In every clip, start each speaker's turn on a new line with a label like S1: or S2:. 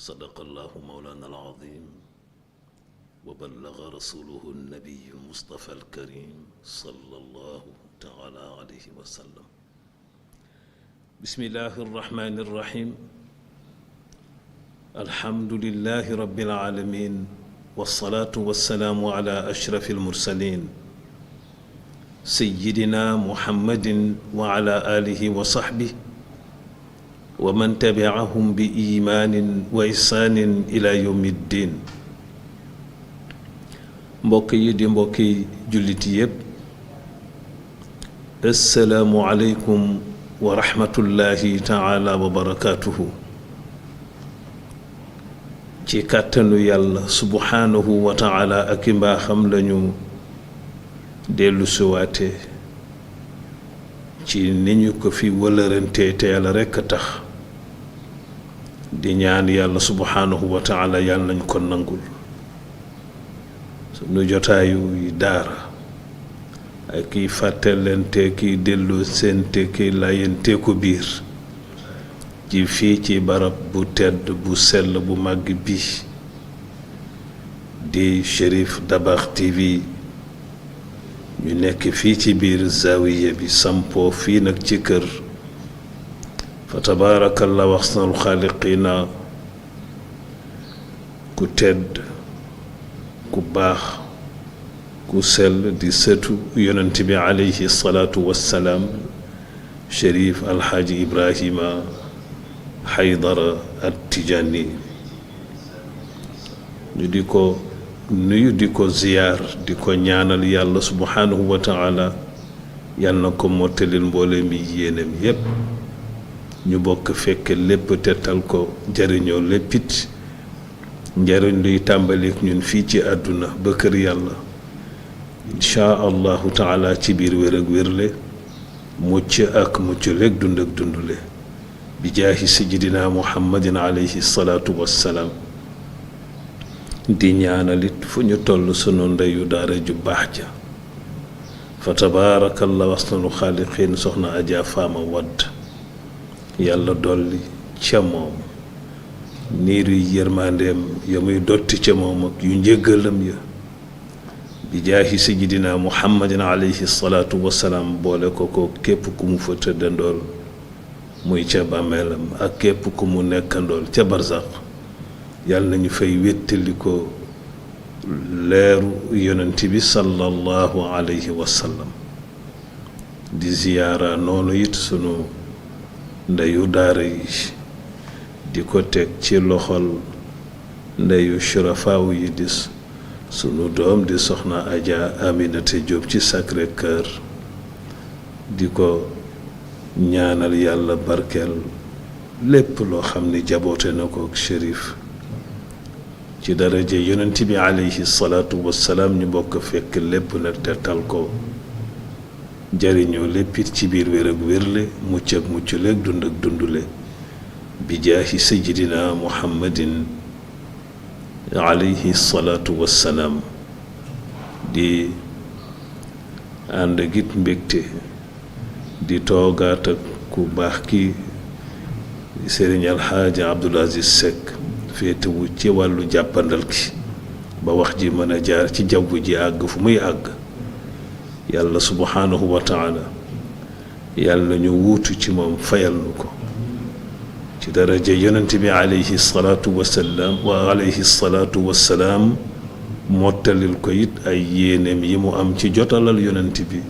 S1: صدق الله مولانا العظيم وبلغ رسوله النبي المصطفى الكريم صلى الله تعالى عليه وسلم. بسم الله الرحمن الرحيم. الحمد لله رب العالمين والصلاة والسلام على أشرف المرسلين سيدنا محمد وعلى آله وصحبه ومن تبعهم بإيمان وإحسان إلى يوم الدين. mbokk di mbokki jullit yépp, assalaamu aleykum wa rahmatullahi taala wa barakaatuhu. ci kàttanu yàlla subhaanahu wa taala ak i mbaaxam lañu dellu suwaate ci ni ñu ko fi wëlërantee te yàlla rekk a tax di ñaan yàlla subhaanahu wa taala yàlla nañ ko nangul sunu jotaayu yi daara ak kiy fàttalente kiy dellu sente kiy layente ko biir ci fii ci barab bu tedd bu sell bu màgg bi di Cherif Dabakh TV. ñu nekk fii ci biir zawiya bi sampoo fii nag ci kër fa tabaarakallahu ahsanul xaaliqiina ku tedd ku baax ku sell di sëtu yonent bi alayhi salaatu wassalaam Cherif Alxaaji Ibrahima Haydara At-Tijaani. ñu di ko nuyu di ko ziyaar di ko ñaanal yàlla subhaanahu wa taala yàlla na ko mottalil mboole mi yéenem yépp ñu bokk fekk lépp tettal ko jariñoo léppit njariñ luy tàmbalik ñun fii ci àdduna ba kër yàlla inchaa allahu taala ci biir wér ak wérle mucc ak mucc leeg dund ak dundule bi jaahi sayyidina muhammadin alayhi salaatu wassalaam. di ñaanalit fu ñu toll sunu ndeyu daara ju baax ja fa tabaarakallahu ahsanul xaaliqiin soxna Ajaa Faama Wadd yàlla dolli ca moom niiru yërmandeem ya muy dotti ca moom ak yu njëggalam ya bi jaahi sayyidina muhammadin alayhi salaatu wassalaam boole ko képp ku mu fa tëddandool muy ca bàmmeelam ak képp ku mu nekkandool ca barzaq yàlla nañu fay wéttali ko leeru yonent bi sallallahu alayhi wa sallam. di ziyaara noonu it sunu ndeyu daara yi di ko teg ci loxol ndeyu surafaaw yi di sunu doom di soxna Adja Aminata Diop ci Sacré-Cœur di ko ñaanal yàlla barkeel lépp loo xam ni jaboote na ko ak Cherif ci daraje yonent bi alayhi salaatu wassalaam. ñu bokk fekk lépp nag tettal ko jariñoo léppit ci biir wér ak wérle mucc ak mucc leeg dund ak dundule bi jaahi sayyidina muhammadin alayhi salaatu wassalaam. di ànd ak it mbégte di toogaat ak ku baax ki Sëriñ Alxaaji Abdul Aziz Seck féetewu ci wàllu jàppandal ki ba wax ji mën a jaar ci jaww ji àgg fu muy àgg yàlla subhaanahu wa taala yàlla ñu wuutu ci moom fayal nu ko ci daraja yonent bi alayhi salaatu wassalaam wa alayhi salaatu wassalaam mottalil ko it ay yéeneem yi mu am ci jotalal yonent bi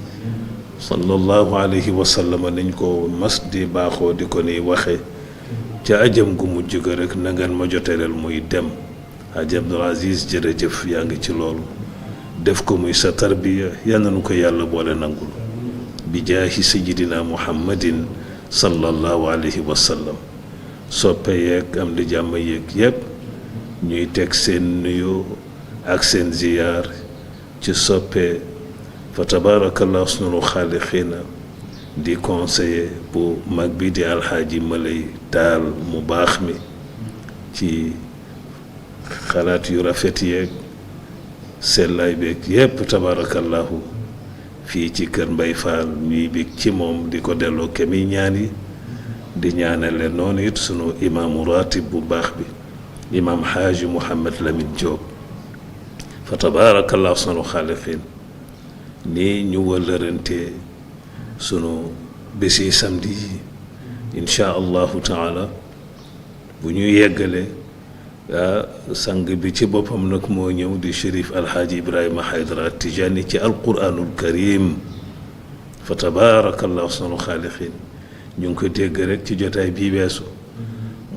S1: sallallahu alayhi wa sallam niñ ko mas di baaxoo di ko ni waxe ca ajam gu mujj ga rek na ngeen ma jotaleel muy dem. Haji Abdul Aziz jërëjëf yaa ngi ci loolu def ko muy sa tarbiya yal na nu ko yàlla boole nangul bi jaahi sayyidina muhammadin sallallahu alayhi wa sallam. soppe yeeg am di jàmm yeeg yépp ñuy teg seen nuyoo ak seen ziyaar ci soppe fa tabaarakallahu ahsanul xaaliqiina di conseiller bu mag bi di alxaaji Malay Taal mu baax mi ci xalaat yu rafet yeeg sellaay beeg yépp tabaarakallahu fii ci kër Mbay Faal ñuy bég ci moom di ko delloo kemi ñaan yi di ñaanale noonu it sunu imaamu ratib bu baax bi imaam xaaji Mouhamed Lamine Diop fa tabaarakallahu ahsanul xaaliqiin ni ñu wëllërante sunu bési samedi yi insha allahu taala bu ñu yeggale sang bi ci boppam nag moo ñëw di Chérif Alxaaji Ibrahima Haydara Tijaani ci alquraanul karim fa tabaarakallahu ahsanul xaaliqiin ñu ngi ko dégg rek ci jotaay bii weesu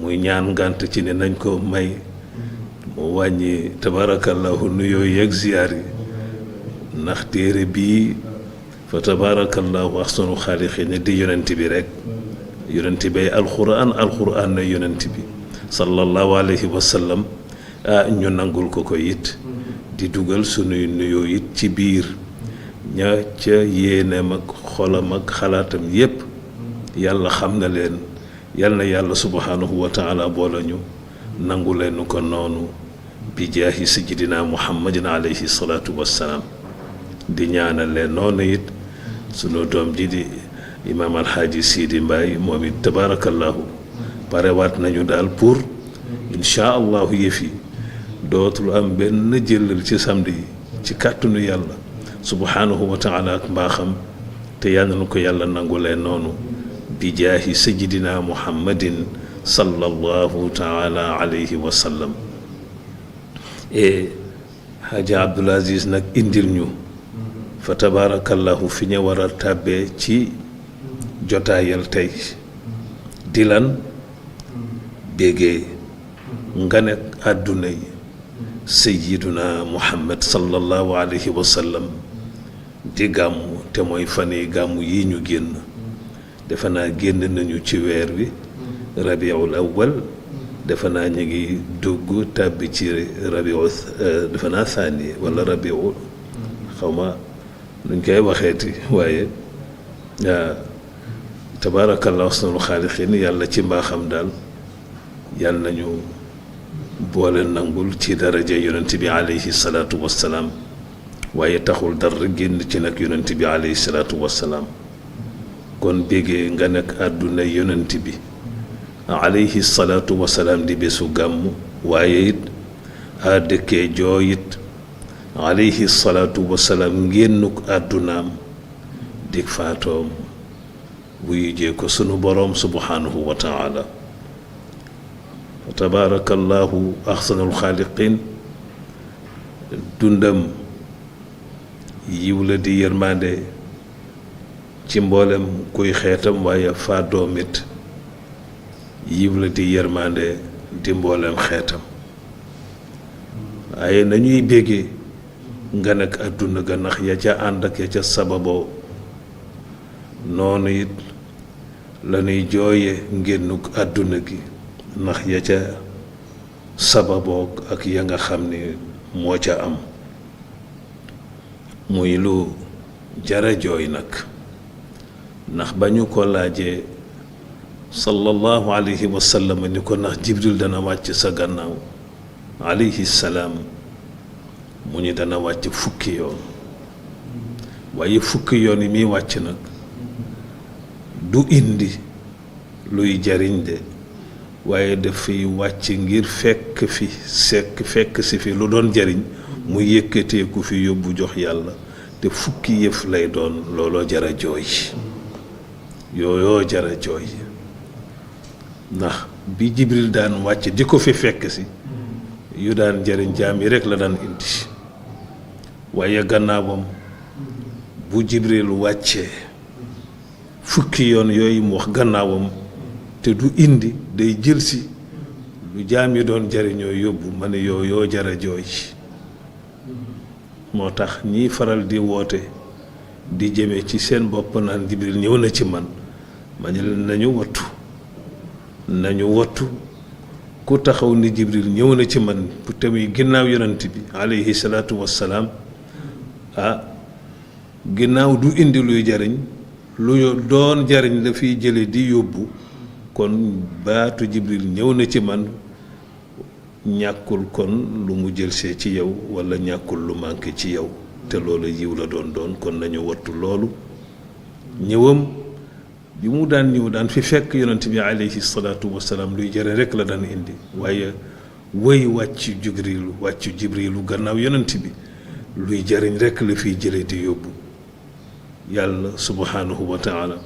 S1: muy ñaan ngànt ci ne nañ ko may mu wàññi tabaarakallahu nuyoo yeeg ziyaar yi ndax téere bii fa tabaarakallahu ahsanul xaaliqiin di yonent bi rek yonent bay alquran na yonent bi sallallahu alayhi wa sallam ñu nangul ko ko it di dugal sunuy nuyoo it ci biir ña ca yéeneem ak xolam ak xalaatam yépp yàlla xam na leen yal na yàlla subhanahu wa taala boole ñu nangu leen ko noonu bi jaahi sayyidina muhammadin alayhi salaatu wassalaam di ñaanal leen noonu it sunu doom ji di imaam alxaaji Sidi Mbaye moom it tabaarakallahu parewaat nañu daal pour insha allahu yëf yi dootul am benn jëlal ci samedi yi ci kàttanu yàlla subhanahu wa taala ak mbaaxam te yàlla na ko yàlla nangu leen noonu bi jaahi sayyidina muhammadin sallallahu taala alayhi wa sallam Haji Abdul Aziz nag indil ñu fa tabaarakallahu fi ñu war a tàbbee ci jotaayal tey di lan béggee nga nekk àdduna yi sayyiduna muhammad sallallahu alayhi wa sallam di gàmmu te mooy fan yi gàmmu yi ñu génn defe naa génn nañu ci weer wi rabiul awwal defe naa ñu ngi dugg tàbbi ci rabiu defe naa thani wala rabiu xawma nuñ koy waxeeti waaye tabaarakallahu ahsanul xaaliqiin yàlla ci mbaaxam daal yàlla nañu boole nangul ci daraja yonent bi alayhi salaatu wassalaam waaye taxul dara génn ci nag yonent bi alayhi salaatu wassalaam kon béggee nga nekk àdduna yonent bi alayhi salaatu wassalaam di bésu gàmm waaye it a dëkkee joo it alayhi salaatu wassalaam ngénnuk àddunaam dig faatoom wuyu jee ko sunu boroom subhanahu wa taala tabaarakallahu ahsanul xaaliqiin dundam yiw la di yërmande ci mboolem kuy xeetam waaye faadoom it yiw la di yërmande di mboolem xeetam waaye nañuy béggee nga nekk àdduna ga ndax ya ca ànd ak ya ca sababoo noonu it la ñuy jooye ngénnuk àdduna gi ndax ya ca sababoo ak ya nga xam ni moo ca am muy lu jara jooy nag ndax ba ñu ko laajee sallallahu alayhi wa sallam ni ko ndax jibril dana wàcc sa gannaaw alayhi salaam mu ñu dana wàcc fukki yoon waaye fukki yoon yi muy wàcc nag du indi luy jariñ de waaye dafay wàcc ngir fekk si fi lu doon jariñ mu yëkkateeku fi yóbbu jox yàlla te fukki yëf lay doon looloo jara jooy yooyoo jara jooy ndax bi jibril daan wàcc di ko fi fekk si yu daan jariñ jaam yi rekk la daan indi waaye gannaawam bu jibril wàccee fukki yoon yooyu mu wax gannaawam te du indi day jëlsi lu jaam yi doon jariñoo yóbbu ma ne yooyoo jara jooy moo tax ñiy faral di woote di jëme ci seen bopp naan jibril ñëw na ci man ma ne leen nañu wattu ku taxaw ni jibril ñëw na ci man bu tamit ginnaaw yonent bi alayhi salaatu wassalaam ginnaaw du indi luy jariñ lu doon jariñ la fiy jële di yóbbu kon baatu jibril ñëw na ci man ñàkkul kon lu mu jëlsee ci yow walla ñàkkul lu manqué ci yow te loolu yiw la doon kon nañu wattu loolu ñëwam bi mu daan ñëw daan fi fekk yonent bi alayhi salaatu wassalaam luy jëre rekk la daan indi waaye wëy wàccu jibrilu gannaaw yonent bi luy jariñ rekk la fiy jële di yóbbu yàlla subhanahu wa taala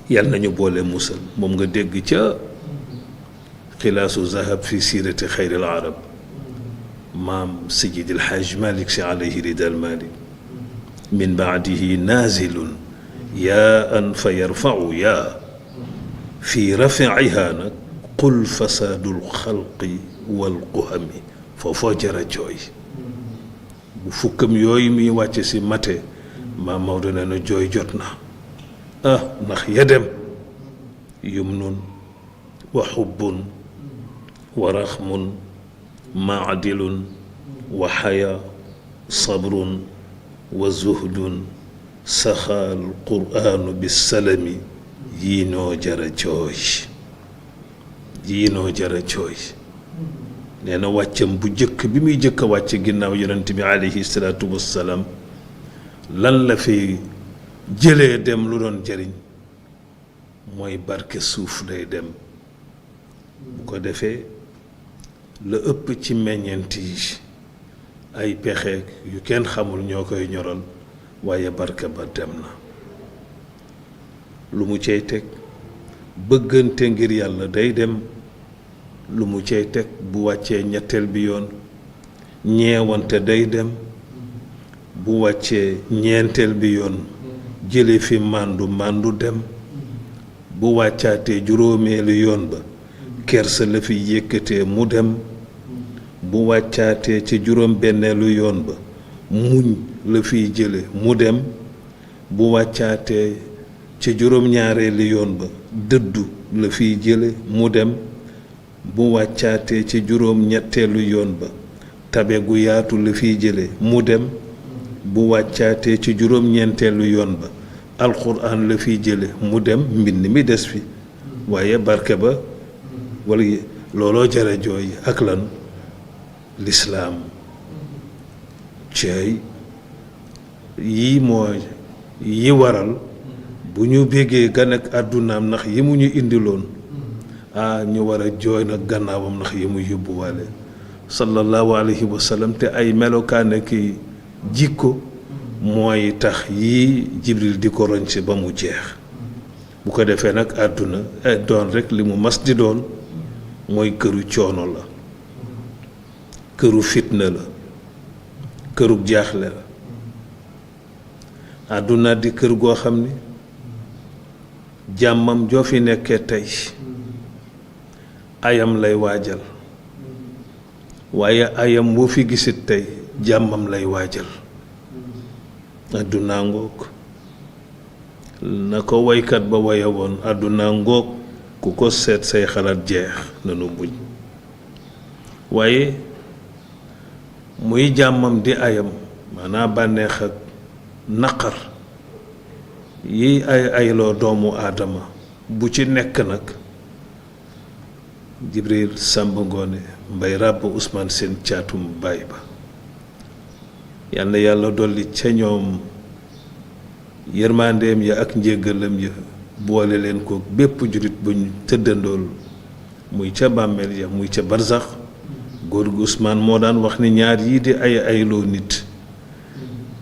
S1: yàlla nañu boole musal moom nga dégg ca xilaasu zahab fi siirati xayril arab maam sayid alxaaj malik si alayhi ridal malik min baadihi naazilun yaa an fa yarfacu yaa fi raficiha nag qul fasaadul xalqi wal quhami foofoo jara jooy bu fukkam yooyu muy wàcce si mate maam Maodo nee na jooy jot na ndax yadem yumnun wa xubbun wa raxmun maadilun wa xaya sabrun wa zuhdun saxaal quraanu bisalami yii noo jara jooy nee na wàccam bu jëkk bi muy jëkk a wàcc ginnaaw yonent bi aleyhi salaatu wassalaam lan la fi jëlee dem lu doon jariñ mooy barke suuf lay dem bu ko defee la ëpp ci meññeent yi ay pexe yu kenn xamul ñoo koy ñoral waaye barke ba dem na lu mu cay teg bëggante ngir yàlla day dem lu mu cay teg bu wàccee ñetteel bi yoon ñeewante day dem bu wàccee ñeenteel bi yoon jële fi màndu dem bu wàccaatee juróomeelu yoon ba kersa la fi yëkkatee mu dem bu wàccaatee ci juróom benneelu yoon ba muñ la fiy jële mu dem bu wàccaatee ci juróom ñaareelu yoon ba dëddu la fiy jële mu dem bu wàccaatee ci juróom ñetteelu yoon ba tabe gu yaatu la fiy jële mu dem bu wàccaatee ci juróom ñeenteelu yoon ba alxuraan la fiy jële mu dem mbind mi des fi waaye barke ba wala looloo jara jooy ak lan lislaam ceey yii mooy yi waral bu ñu béggee gan ak àddunaam ndax yi mu ñu indiloon ñu war a jooy nag gannaawam ndax yi mu yóbbuwaale sallallahu alayhi wa sallam te ay melokaane ki jikko mooy tax yii jibril di ko roñ si ba mu jeex bu ko defee nag àdduna doon rekk li mu mas di doon mooy këru coono la këru fitna la këru jaaxle la àdduna di kër goo xam ni jàmmam joo fi nekkee tey ayam lay waajal waaye ayam boo fi gisit tey jàmmam lay waajal àdduna ngoog na ko woykat ba woye woon àdduna ngoog ku ko seet say xalaat jeex nanu muñ waaye muy jàmmam di ayam maanaam bànneex ak naqar yi ayloo doomu aadama bu ci nekk nag Jibril Sàmba Ngoone Mbay ràbb Ousmane Seen caatum baay ba yal na yàlla dolli ca ñoom yërmandeem ya ak njéggalam ya boole leen ko bépp jurit buñ tëddandool muy ca bàmmeel ya muy ca barsax góor gu Ousmane moo daan wax ni ñaar yii di ayloo nit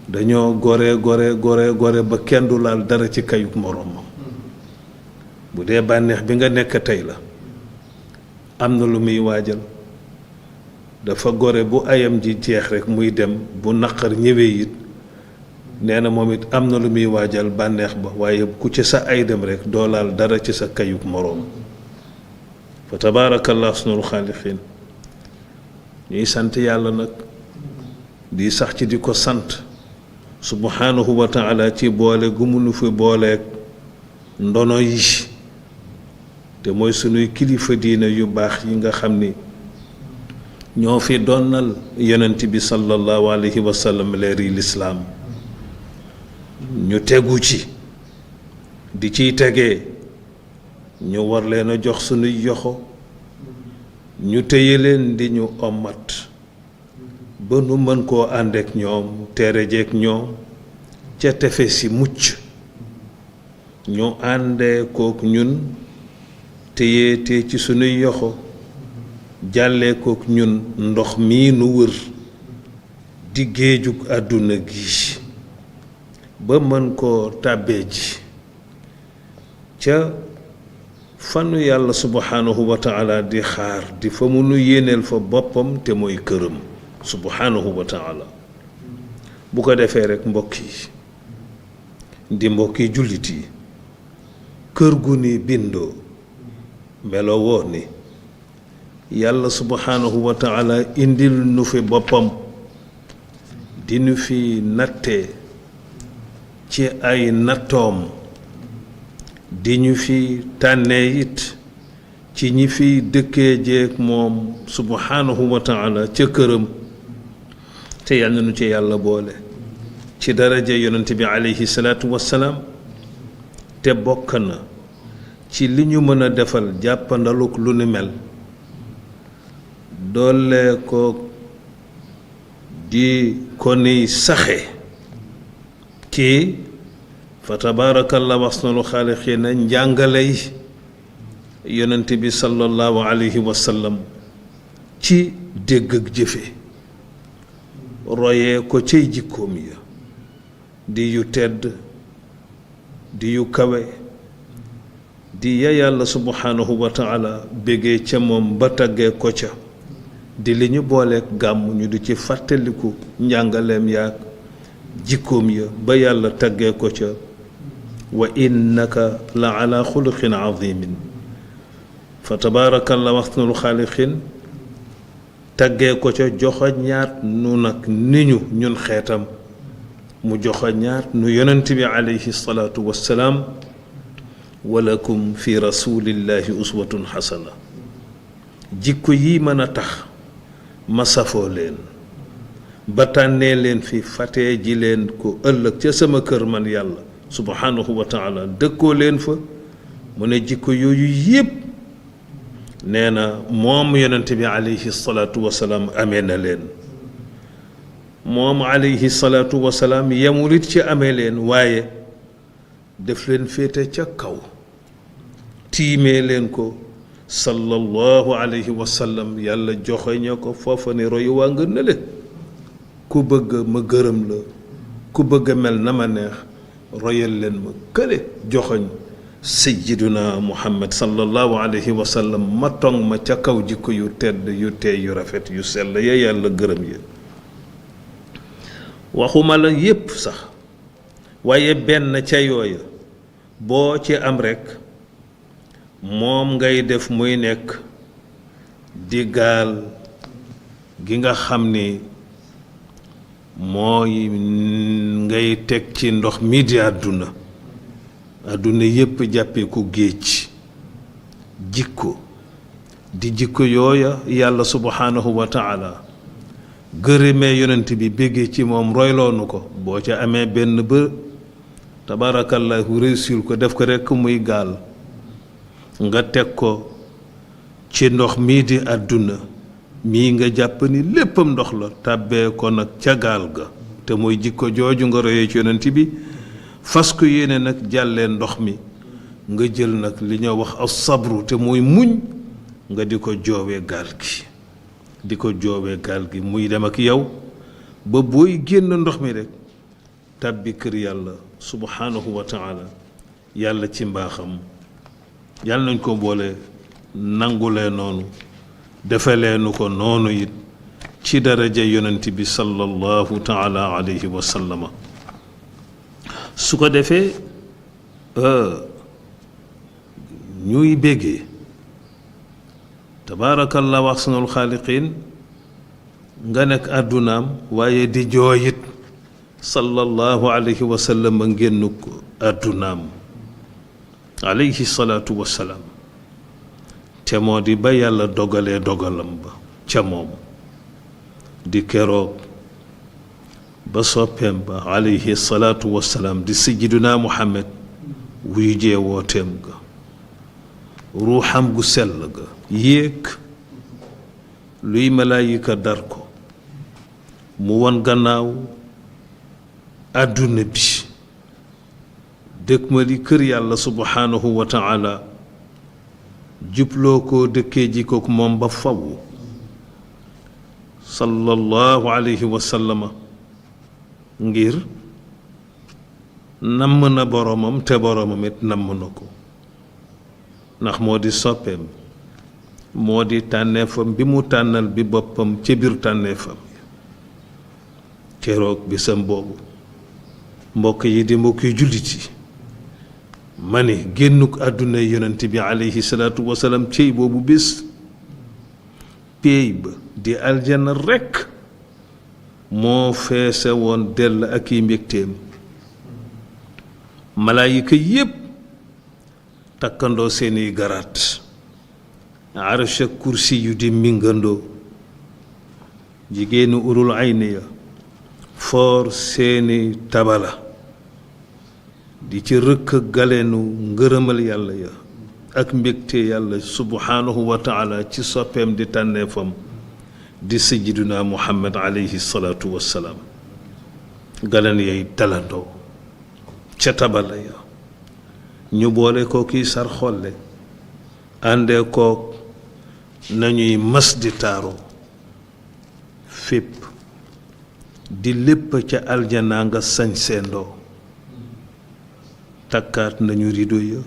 S1: dañoo gore ba kenn du laal dara ci kayuk moroomam bu dee bànneex bi nga nekk tey la am na lu muy waajal dafa gore bu ayam ji jeex rekk muy dem bu naqar ñëwee it nee na moom it am na lu muy waajal bànneex ba waaye ku ci sa ay dem rekk doo laal dara ci sa kayuk moroom fa tabaarakallah ahsanul xaaliqiin ñuy sant yàlla nag di sax ci di ko sant subhanahu wa taala ci boole gu mu nu fi booleeg ndono yi te mooy sunuy kilifa diina yu baax yi nga xam ni ñoo fi donnal yonent bi sallallahu alayhi wa sallam leeri lislaam ñu tegu ci di ciy tegee ñu war leen a jox sunuy yoxo ñu téye leen di ñu ommat ba nu mën koo àndeek ñoom tere jeek ñoom ca tefe si mucc ñu àndee kook ñun téye te ci sunuy yoxo jàllee kook ñun ndox mii nu wër di géejug àdduna gi ba mën koo tàbbee ji ca fanu yàlla subhanahu wa taala di xaar di fa mu nu yéeneel fa boppam te mooy këram subhanahu wa taala bu ko defee rekk mbokk yi di mbokki jullit yi kër gu ni bindoo melo woo ni yàlla subhanahu wa taala indil nu fi boppam di nu fi nattee ci ay nattoom di ñu fi tànnee it ci ñi fi dëkkee jeeg moom subhanahu wa taala ca këram te yal na nu ci yàlla boole ci daraja yonent bi alayhi salaatu wassalaam te bokk na ci li ñu mën a defal jàppandaluk lu ni mel doole ko di ko niy saxe ci fa tabaarakallah wasnul xaaliqiina njàngaley yonent bi sallallahu alayhi wa sallam ci dégg ak jëfe royee ko cay jikkoom ya di yu tedd di yu kawe di ya yàlla subhanahu wa taala bégee ca moom ba taggee ko ca di li ñu booleek gàmm ñu di ci fàttaliku njàngaleem yaag jikkoom ya ba yàlla taggee ko ca wa innaka la ala xuluqin azimin fa tabaarakallah waxtanul xaaliqin taggee ko ca joxoñaat nu nag ni ñu ñun xeetam mu joxoñaat nu yonent bi alayhi salaatu wassalaam walakum fi rasulillahi uswatun xasana jikko yi mën a tax ma safoo leen ba tànnee leen fi fatee ji leen ko ëllëg ca sama kër man yàlla subhanahu wa taala dëkkoo leen fa mu ne jikko yooyu yépp nee na moom yonent bi alayhi salaatu wasalaam amee na leen moom alayhi salaatu wasalaam yemul it ci amee leen waaye def leen féete ca kaw tiimee leen ko sallallahu alayhi wa sallam yàlla joxoña ko foofa ne royu waa nga nële ku bëgg ma gërëm la ku bëgg mel na ma neex royal leen ma kële joxoñ sayyiduna muhammad sallallahu alayhi wa sallam ma tong ma ca kaw jikko yu tedd yu teey yu rafet yu sell ya yàlla gërëm ya waxuma la yépp sax waaye benn ca yooya boo ci am rekk moom ngay def muy nekk di gaal gi nga xam ni mooy ngay teg ci ndox mi di àdduna yépp jàppee ko géej jikko di jikko yooya yàlla subhanahu wa taala gërëmee yonent bi béggee ci moom royloonu ko boo ca amee benn ba tabarakallahu réussir ko def ko rekk muy gaal nga teg ko ci ndox mii di àdduna mii nga jàpp ni léppam ndox la tàbbee ko nag ca gaal ga te mooy jikko jooju nga royee ci yonent bi fas ko yéene nag jàllee ndox mi nga jël nag li ñoo wax as sabru te mooy muñ nga di ko joowee gaal gi muy dem ak yow ba booy génn ndox mi rekk tàbbi kër yàlla subhanahu wa taala yàlla ci mbaaxam yàlla nañ ko boole nangulee noonu defalee nu ko noonu it ci daraja yonent bi sallallahu taala alayhi wa sallama su ko defee ñuy béggee tabaarakallahu ahsanul xaaliqiin nga nekk àddunaam waaye di jooyit sallallahu alayhi wa sallam a ngénn ko àddunaam alayhi salaatu wassalaam te moo di ba yàlla dogalee dogalam ba ca moom di keroog ba soppeem ba alayhi salaatu wassalaam di sayyiduna muhammad wuy jee wooteem ga ruuxam gu sell ga yéeg luy malaayika dar ko mu won gannaaw àdduna bi dëkk ma di kër yàlla subhanahu wa taala jubloo ko dëkkee ji ko moom ba faw sallallahu alayhi wa sallama ngir namm na boromam te boromam it namm na ko ndax moo di soppeem moo di tànneefam bi mu tànnal bi boppam ci biir tànneefam keroog bisam boobu mbokk yi di mbokk yu jullit yi ma ne génnuk àdduna yonent bi alayhi salaatu wasalaam cey boobu bis péey ba di aljana rekk moo feese woon dell ak i mbégteem malaayika yépp takkandoo seeni garaat arsh ak kursi yu di mingandoo jigéenu urul ayni ya foor seeni tabala di ci rëkk galeenu ngërëmal yàlla ya ak mbégte yàlla subhanahu wa taala ci soppeem di tànneefam di sayyiduna muhammad alayhi salaatu wassalaam galeen yay talandoo ca tabala ya ñu boole ko kiy sar xolle àndee kook nañuy mas di taaroo fépp di lépp ca aljanaa nga sañ seendoo takkaat nañu rido ya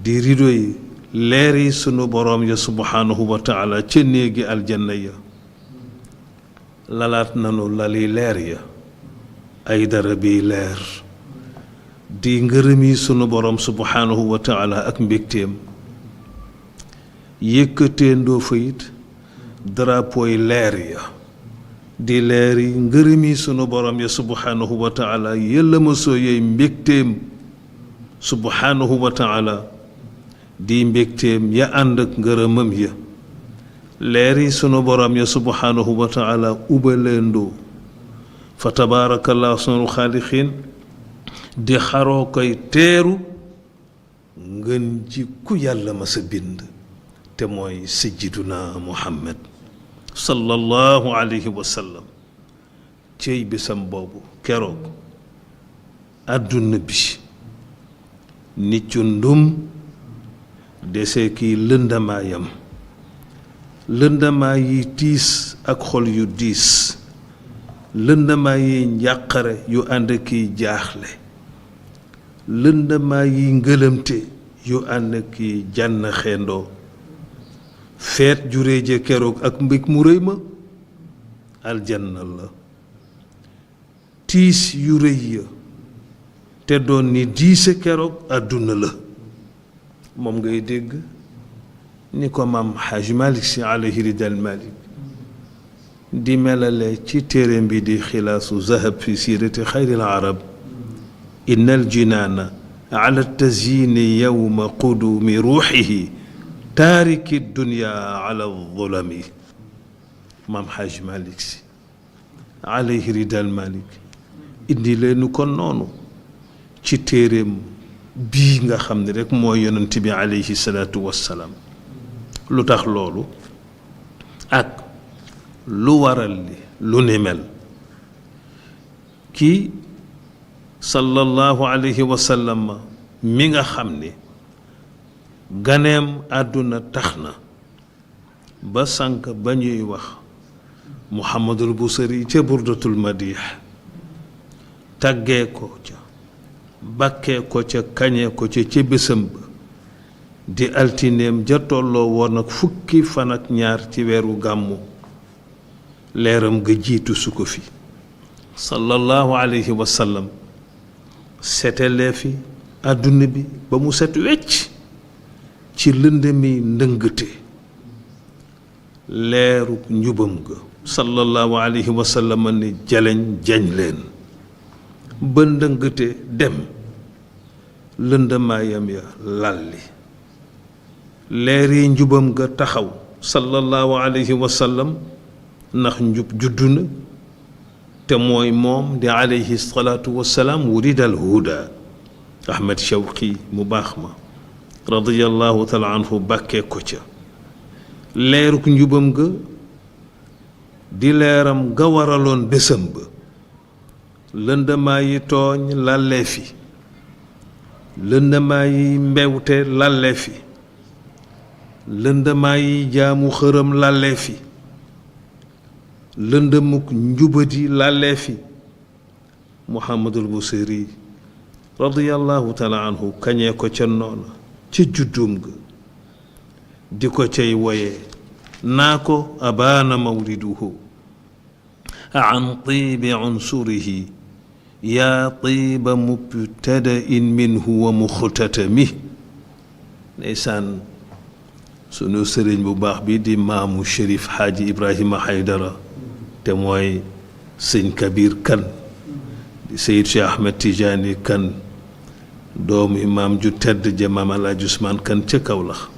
S1: di rido yi leer yi sunu boroom ya subhanahu wa taala ca néegi aljanna ya lalaat nanu lali leer ya ay dara bi leer di ngërëm yi sunu boroom subhanahu wa taala ak mbégteem yëkkatee ndoo fa it drapeau yi leer ya di leer yi ngërëm yi sunu boroom ya subhanahu wa taala yëllama soo yey mbégteem subhanahu wa taala di mbégteem ya ànd ak ngërëmam ya leer yi sunu boroom ya subhanahu wa taala ubaleendoo fa tabaarakallah sunu xaalixiin di xaroo koy teeru ngën ji ku yàlla ma sa bind te mooy sayyiduna muhammad sallallahu alayhi wa sallam cey bisam boobu keroog àdduna bi nit cu ndum dese kiy lëndamaayam lëndamaa yi tiis ak xol yu diis lëndamaa yi njàqare yu ànd kiy jaaxle lëndamaa yi ngëlëmte yu ànd kiy jànn xeendoo feet ju réeje keroog ak mbég mu rëy ma aljanna la tiis yu rëy ya te doon ni diise keroog àdduna la moom ngay dégg ni ko maam Xaaj Malik Si alayhi ridal Malik di melale ci téereem bi di xilaasu zahab fi siirati xayril arab inna aljinaana ala tazyini yowma qudumi ruuxihi taariki dunya ala zulami maam Xaaj Malik Si alayhi ridal Malik indi leenu kon noonu ci téereem bii nga xam ne rek mooy yonent bi alayhi salaatu wassalaam lu tax loolu ak lu waral li lu ni mel kii sallallahu alayhi wa sallam mi nga xam ni ganeem àdduna tax na ba sànq ba ñuy wax muhammadul busari ca burdatul madix tàggee ko ca bàkkee ko ca kañee ko ca bésam ba di altineem ja tolloo woon ak fukki fan ak ñaar ci weeru gàmmu leeram ga jiitu su ko fi sallallahu alayhi wa sallam setelee fi àdduna bi ba mu set wecc ci lëndëmi ndëngte leeru njubam ga sallallahu alayhi wa sallam ni jaleñ jañ leen ba ndëngte dem lëndëmaayam ya lalli leer yi njubam ga taxaw sallallahu alayhi wa sallam ndax njub juddu na te mooy moom di alayhi salaatu wassalaam wuridal huda ahmad shawqi mu baax ma radiyallahu taala anhu bàkkee ko ca leeruk njubam ga di leeram ga waraloon bésam ba lëndëmaa yi tooñ lallee fi lëndëmaa yi mbewte lallee fi lëndëmaa yi jaamu xërëm lallee fi lëndëmuk njubadi làllee fi Muhammadul Busiri radiyallahu taala anhu kañee ko ca noona ca juddum ga di ko cay woyee naa ko abaana mawliduhu an tiibi unsurihi yaa tiiba mubtadain minhu wa muxtatami ndeysaan sunu sëriñ bu baax bi di maamu Chérif Xaaji Ibrahima Haydara te mooy sëñ Kabir Kan di Seyid Cheikh Ahmed Tijaani Kan doomu imaam ju tedd ja maam Alaaji Usmaan Kan ca Kawlax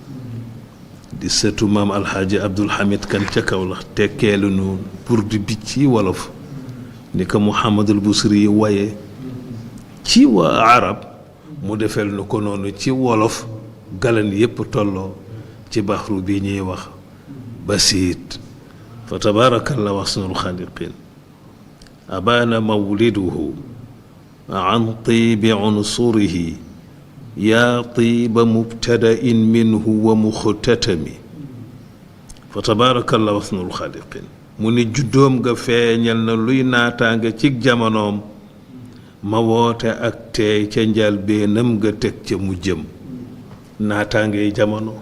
S1: di sëtu maam Alxaaji Abdul Hamid Kan ca Kawlax tekkeelu nu pour di bi ci wolof ni ko Muhammadul Busiri waye ci waa arab mu defel nu ko noonu ci wolof galan yépp tolloo ci baxru bi ñuy wax basiit fa tabaarakallahu ahsanul xaaliqiin abaana mawliduhu an tiibi unsurihi yaa tiiba mubtadain minhu wa muxtatami fa tabaarakallahu ahsanul xaaliqiin mu ni juddoom nga feeñal na luy naataanga cig jamonoom ma woote ak teey ca njaal beenam nga teg ca mu jëm naataangay jamono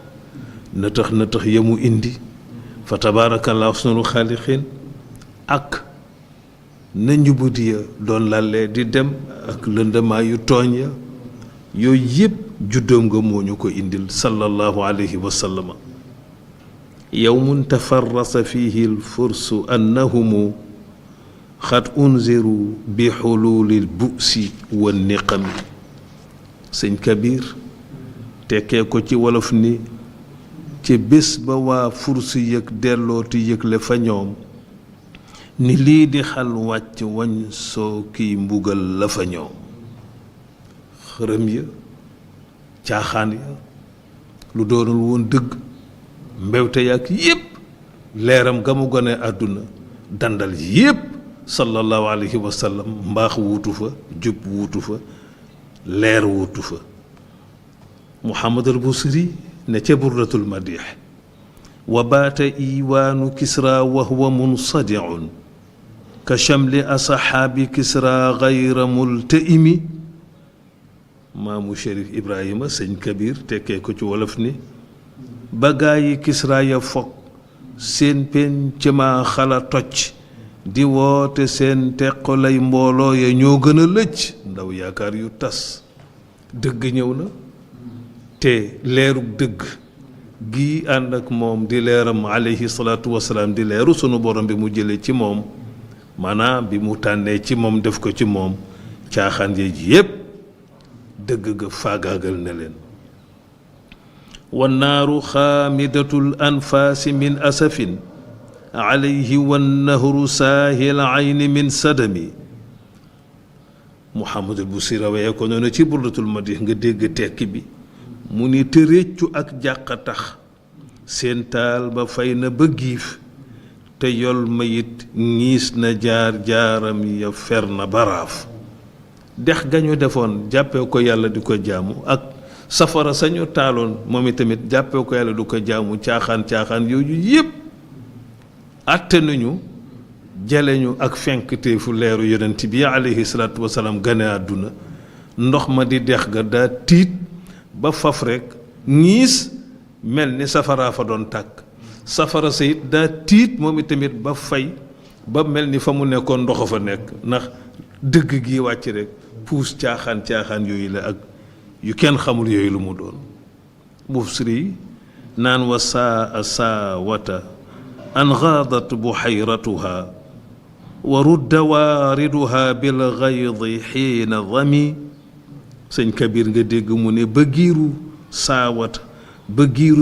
S1: nëtëx nëtëx ya mu indi fa tabaarakallahu ahsanul xaaliqiin ak na njubudi ya doon lalee di dem ak lëndëmaa yu tooñ ya yooyu yépp juddoom nga moo ñu ko indil sallallahu alayhi wa sallama yawmun tafarrasa fihi alfursu annahumu xad unziru bi xuluulil bu'si wa niqami sëñ Kabir tekkee ko ci wolof ni ci bés ba waa fursu yëg dellooti yëgle fa ñoom ni lii di xal wàcc wañ soo kiy mbugal la fa ñoom xërëm ya caaxaan ya lu doonul woon dëgg mbewte yàgg yépp leeram ga mu gone àdduna dandal yépp sallallahu alayhi wa sallam mbaax wuutu fa jub wuutu fa leer wuutu fa Muhammadul Busiri ne ca burdatul madix wa baata iwaanu kisra wa huwa munsadiun ka chamli asxaabi kisra gayra multaimi maamu Chérif Ibrahima sëñ Kabir tekkee ko ci wolof ni ba gaa yi kisra ya foog seen penc ma xala toj di woote seen teqalay mbooloo ya ñoo gën a lëcc ndaw yaakaar yu tas dëgg ñëw na te leerug dëgg gi ànd ak moom di leeram alayhi salaatu wasalaam di leeru sunu borom bi mu jëlee ci moom maanaam bi mu tànnee ci moom def ko ci moom caaxaan yi yépp dëgg ga faagaagal na leen wannaaru xaamidatul anfaasi min asafin alayhi wannahru saahil ayni min sadami Muhammadul Busiri weye ko noonu ci burdatul madih nga dégg tekki bi mu ni te réccu ak jàq tax seen taal ba fay na ba giif te yol mayit ñiis na jaar jaaram ya fer na baraaf dex gañu defoon jàppee ko yàlla di ko jaamu ak safara sañu taaloon moom itamit jàppee ko yàlla du ko jaamu caaxaan yooyu yépp àtte nañu jale ñu ak fenkteefu leeru yonent bi alayhi salaatu wasalaam gane àdduna ndox ma di dex ga daa tiit ba faf rekk ñiis mel ni safaraa fa doon tàkk safara sa it daa tiit moom itamit ba fay ba mel ni fa mu nekkoon ndox a fa nekk ndax dëgg gi wàcc rekk puus caaxaan yooyu la ak yu kenn xamul yooyu lu mu doon Busiri naan wa saa wata an gaadat buhayratuha wa rudda waariduha bil gaydi xiina dami sëñ Kabir nga dégg mu ne ba giiru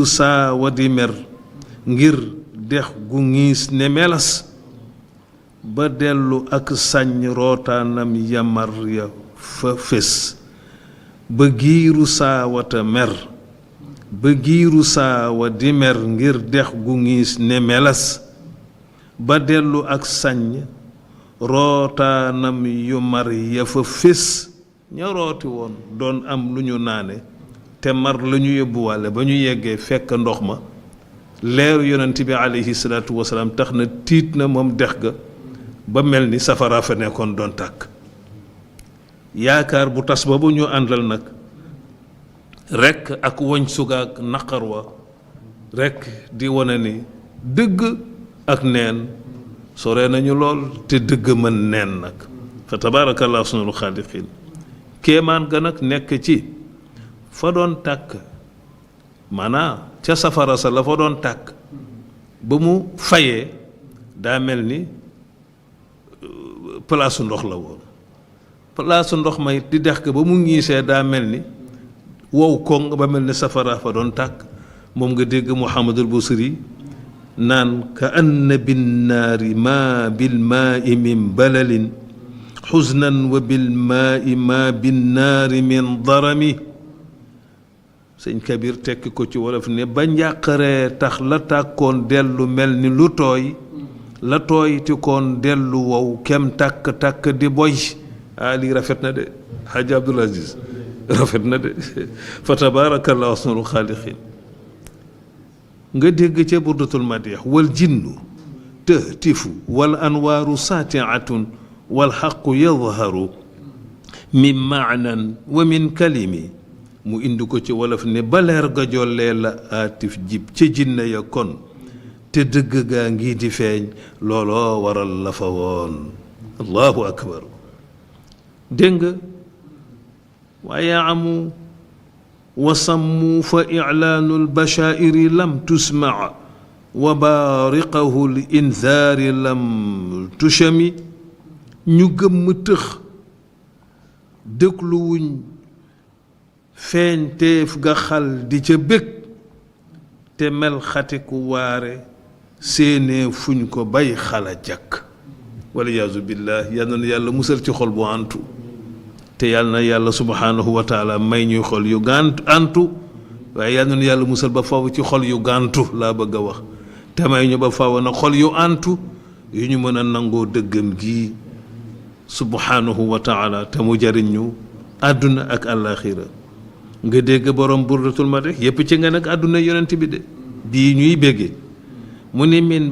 S1: saawa di mer ngir dex gu ngiis ne melas ba dellu ak sañ rootaanam yamar ya fa fés ba giiru saawata mer ba giiru saawa di mer ngir dex gu ngiis ne melas ba dellu ak sañ rootaanam yu mar ya fa fés ña rooti woon doon am lu ñu naane te mar la ñu yóbbuwaale ba ñu yeggee fekk ndox ma leeru yonent bi alayhi salaatu wasalaam tax na tiit na moom dex ga ba mel ni safara fa nekkoon doon tàkk. yaakaar bu tas boobu ñu àndal nag rekk ak woñ sugaak naqar wa rekk di wane ni dëgg ak neen sore nañu lool te dëgg mën neen nag fa tabaarakallah sunul xaaliqiin. kéemaan ga nag nekk ci fa doon tàkk maanaam ca safara sa la fa doon tàkk ba mu fayee daa mel ni palaasu ndox la woon. palaasu ndox may di dex ka ba mu ngiisee daa mel ni wow koŋ ba mel ni safara fa doon tàkk. moom nga dégg Muhammadul Busiri naan ka anna binnaari ma bilmaai min balalin xusnan wa bilmaai ma binnaari min darami. sëñ Kabir tekki ko ci wolof ne ba njàqaree tax la tàkkoon dellu mel ni lu tooy la tooy ti koon dellu wow kem tàkk-tàkk di boy. lii rafet na de Hadj Abdoul Aziz rafet na de fa tabaarakallahu ahsanul xaaliqiin. nga dégg ca burdatul madih wal jinnu tahtifu wal anwaaru saatiatun wal xaqu yadharu min maanan wa min kalimi. mu indi ko ci wolof ne baleer ga jollee la aatif jib ca jinne ya kon te dëgg gaa ngi di feeñ looloo waral la fa woon. allahu akbar. dégg nga waaye amu wasammu fa iclaanu lbashaa'iri lam tusmac wa baariqahu l indaari lam tushami. ñu gëmm tëx dëkluwuñ feeñ teef ga xal di ca bég te mel xatiku waare séenee fuñ ko bay xala jàkk. waliyaazu billah yal na yàlla musal ci xol bu antu te yal na yàlla subhanahu wa taala may ñuy xol yu antu waaye yal na yàlla musal ba faw ci xol yu gàntu laa bëgg a wax te may ñu ba faw na xol yu antu yu ñu mën a nangoo dëggam gi subhanahu wa taala te mu jariñ ñu àdduna ak àllaaxira. nga dégg borom burdatul madih yépp ci nga nag àdduna yonent bi de bii ñuy béggee mu ni min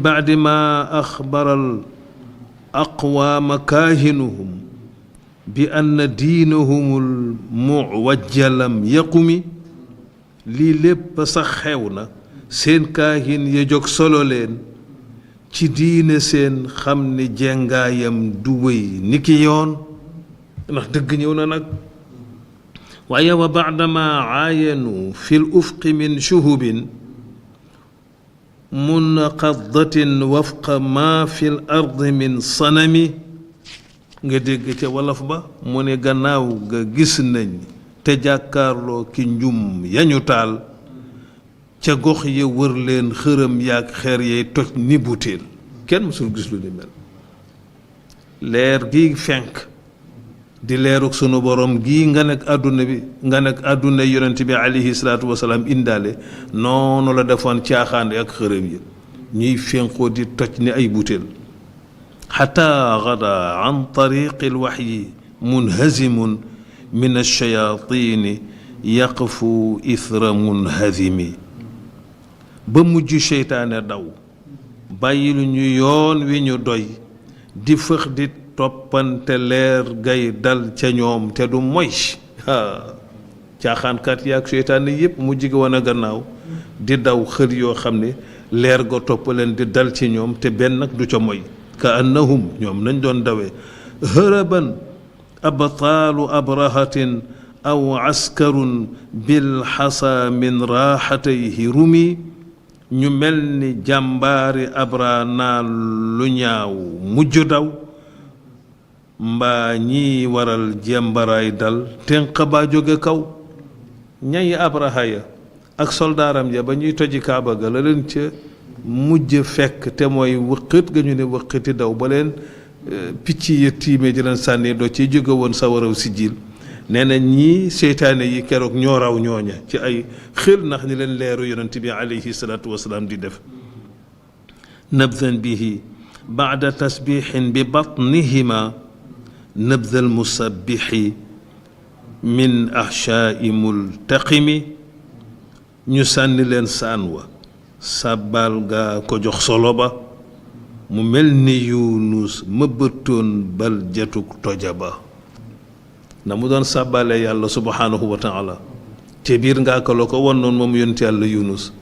S1: baadi ma axbaral aqwaama kaahinuhum bi anna diinahumul muwajjalam yaqumi. lii lépp sax xew na seen kaahin ya jóg solo leen ci diine seen xam ni jengaayam du wéy ni ki yoon ndax dëgg ñëw na nag. waaye wa baadama aayanu fi l ufqi min shuhubin munqadatin wafqa ma fi l ardi min sanami. nga dégg ca wolof ba mu ne gannaaw ga gis nañ te jàkkaarloo ki njum yañu taal ca gox ya wër leen xërëm yaag xeer yay toj ni butéel. kenn mësul gis lu ni mel. leer gi fenk di leeruk sunu borom gii nga nekk àdduna bi nga nekk àdduna yonent bi alayhi salaatu wasalaam indaale noonu la defoon caaxaande ak xërëm yi ñuy fénqoo di toj ni ay butéel. xataa gada an tariqi lwaxyi munhazimun min alchayaatini yaqfu ithra munhazimi. ba mujj seytaane daw bàyyi lu ñu yoon wi ñu doy di fëx di toppante leer gay dal ca ñoom te du moy. caaxaankat yaag seytaane yépp mu jige woon a gannaaw di daw xër yoo xam ne leer ga topp leen di dal ci ñoom te benn nag du ca moy. ka annahum ñoom nañ doon dawee hëraban abtaalu abrahatin aw askarun bilxasa min raaxatayhi rumi. ñu mel ni jàmbaari abra naa lu ñaaw mujj daw mbaa ñii waral jembaraay dal tenq baa jóge kaw. ñayi abraha ya ak soldaaram ya ba ñuy toji kaaba ga la leen ca mujj fekk te mooy wëqët ga ñu ne wëqëti daw ba leen picc yi tiimee di leen sànni doo ci jóge woon sa waraw si jiil. nee na ñii seytaane yi keroog ñoo raw ñooña ci ay xel ndax ni leen leeru yonent bi alayhi salaatu wasalaam di def. nabdan bihi baada tasbixin bi batnihima nabdal musabbixi min ahshaai multaqimi. ñu sànni leen saan wa sàbbaal gaa ko jox solo ba mu mel ni Yunus mëbbatoon bal jatuk toja ba na mu doon sàbbaale yàlla subhanahu wa taala te biir ngaaka la ko won noonu moom yonent yàlla Yunus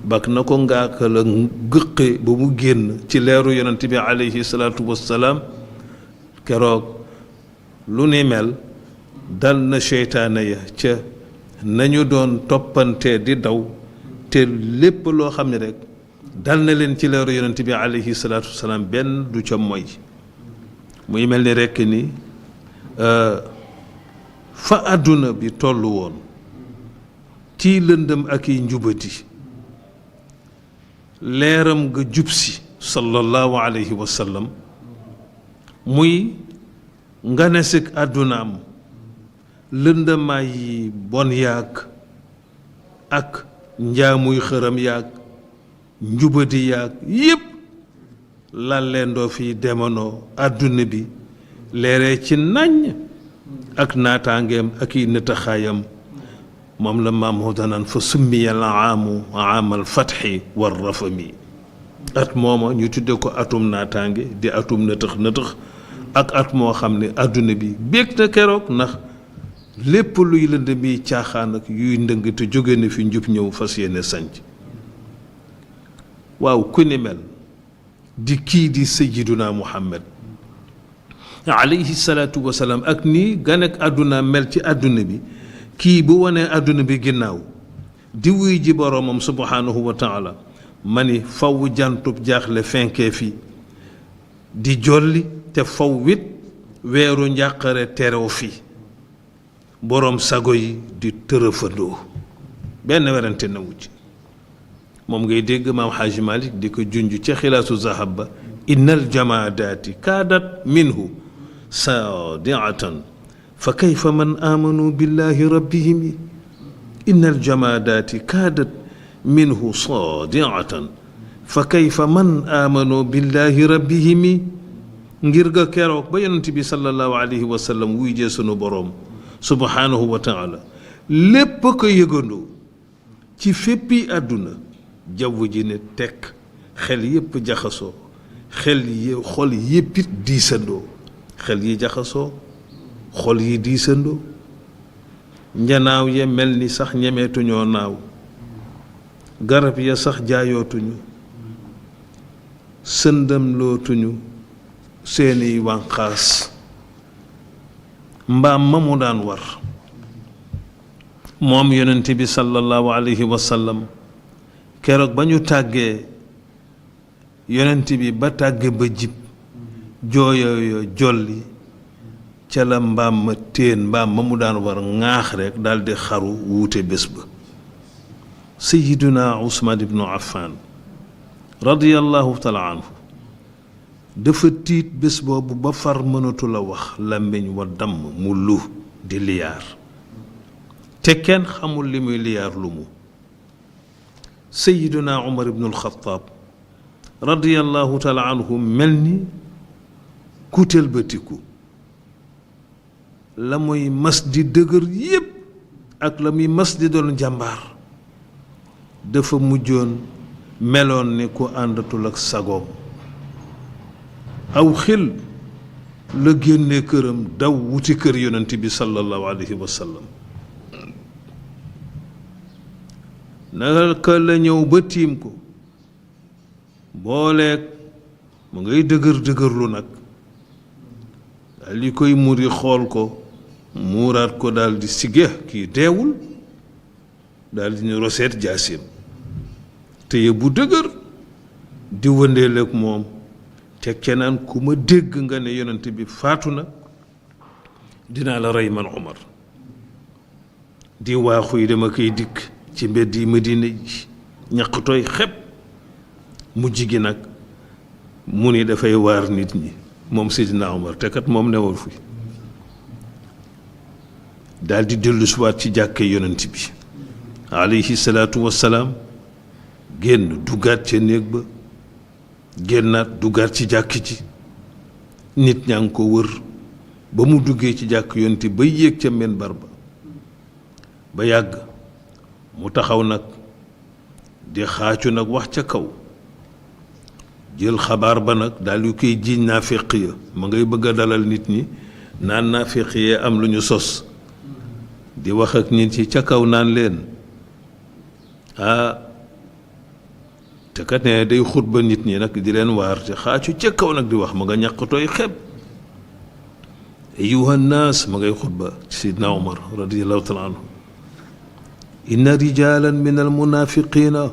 S1: bak na ko ngaaka la gëqe ba mu génn ci leeru yonent bi alayhi salaatu wassalaam keroog lu ni mel dal na seytaane ya ca nañu doon toppante di daw te lépp loo xam ne rek dal na leen ci leeru yonent bi alayhi salaatu wassalaam benn du ca moy muy mel ni rekk ni fa àdduna bi tollu woon ci lëndëm ak i njubati leeram nga jub si sallallahu alayhi wa sallam muy nga ne sik àddunaam lëndëmaay yi bon yaag ak njaamuy xëram yaag njubadi yaag yépp lalleendoo fi demanoo àdduna bi leeree ci naññ ak naataangeem ak i nëtaxaayam moom la maam Maodo naan fa summiya al aamu aamal fatxi war rafami at mooma ñu tudde ko atum naataange di atum nëtëx nëtëx ak at moo xam ne àdduna bi bég na keroog ndax lépp luy lënd mi caaxaan ak yuy ndëng te jóge na fi njub ñëw fas yéene sanc waaw ku ni mel di kii di sayyiduna Muhammad alayhi salaatu wasalaam ak nii ganek àdduna mel ci àdduna bi kii bu wanee àdduna bi ginnaaw di wuy ji boroomam subhanahu wa taala ma ni faw jantub jaaxle fenkee fi di jolli te faw wit weeru njàqare terew fi boroom sago yi di tërëfandoo benn werante na wu ci moom ngay dégg maam Xaaji Malik di ko junj ca xilaasu zahab ba innal jamaadaati kaadat minhu saadiatan fa kayfa man aamanu billahi rabbihim innal jamaadaati kaadat minhu saadiatan fa kayfa man aamanu billahi rabbihim ngir ga keroog ba yonent bi sallallahu alayhi wa sallam wuy jee sunu boroom subhanahu wa taala lépp ko yëgandoo ci féppi àdduna jaww ji ne tekk xel yépp jaxasoo xol yéppit diisandoo xel yi jaxasoo xol yi diisandoo njanaaw ya mel ni sax ñemeetuñoo naaw garab ya sax jaayootuñu sëndam lootuñu seeni wànqaas mbaam ma mu daan war moom yonent bi sallallahu alayhi wa sallam keroog ba ñu tàggee yonent bi ba tàgge ba jib jooyooyo jolli ca la mbaam ma téen mbaam ma mu daan war ŋaax rekk daldi xaru wuute bés ba sayyiduna Usmaan ibnu Affaan radiyallahu taala anhu dafa tiit bés boobu ba far mënatu la wax làmmiñ wa damm mu lu di liyaar te kenn xamul li muy liyaar lu mu sayyiduna Umar ibnu al-Xattaab radiyallahu taala anhu mel ni kutel batiku la muy mas di dëgër yépp ak la muy mas di doon jàmbaar dafa mujjoon meloon ni ku àndatul ak sagoom aw xel la génne këram daw wuti kër yonent bi sallallahu alayhi wa sallam naka la ñëw ba tiim ko booleeg mu ngay dëgërlu nag daal di koy muri xool ko muuraat ko daal di sigge kii deewul daal di ñu roseet jaasim téye bu dëgër di wëndeel ak moom teg ca naan ku ma dégg nga ne yonent bi faatu na dinaa la rey man Umar di waaxu yi dama koy dikk ci mbedd yi Madina ji ñaq tooy xepp mujj gi nag mu ni dafay waar nit ñi moom Seydina Umar te kat moom newul fi daal di dellu siwaat ci jàkke yonent bi alayhi salaatu wassalaam génn duggaat ca néeg ba génnaat duggaat ci jàkk ji nit ñaa ngi ko wër ba mu duggee ci jàkk yonent ba yéeg ca minbar ba ba yàgg mu taxaw nag di xaacu nag wax ca kaw jël xabaar ba nag daal yu koy jiiñ naafiq ya ma ngay bëgg a dalal nit ñi naan naafiq yee am lu ñu sos di wax ak nit ci ca kaw naan leen te kat ne day xutba nit ñi nag di leen waar te xaacu ca kaw nag di wax ma nga ñàqtooy xeb ayuha nnaas ma ngay xutba sidna Umar radiallahu taala anhu inna rijalan min almunafiqina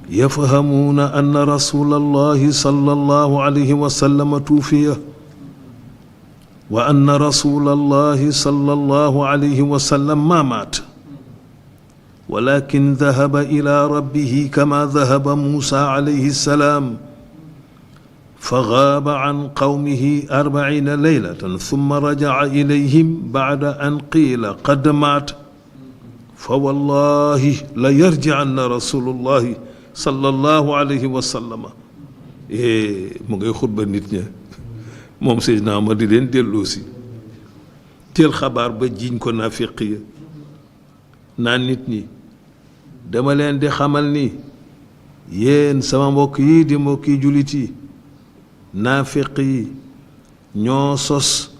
S1: يفهمون أن رسول الله صلى الله عليه وسلم توفي وأن رسول الله صلى الله عليه وسلم ما مات ولكن ذهب إلى ربه كما ذهب موسى عليه السلام فغاب عن قومه 40 ليلة ثم رجع إليهم بعد أن قيل قد مات فوالله ليرجعن رسول الله sallallahu alayhi wa sallama mu ngay xutba nit ña moom Seydina Omar di leen delloo si teel xabaar ba jiiñ ko naafiq ya naan nit ñi dama leen di xamal ni yéen sama mbokk yi di mbokki jullit yi naafiq yi ñoo sos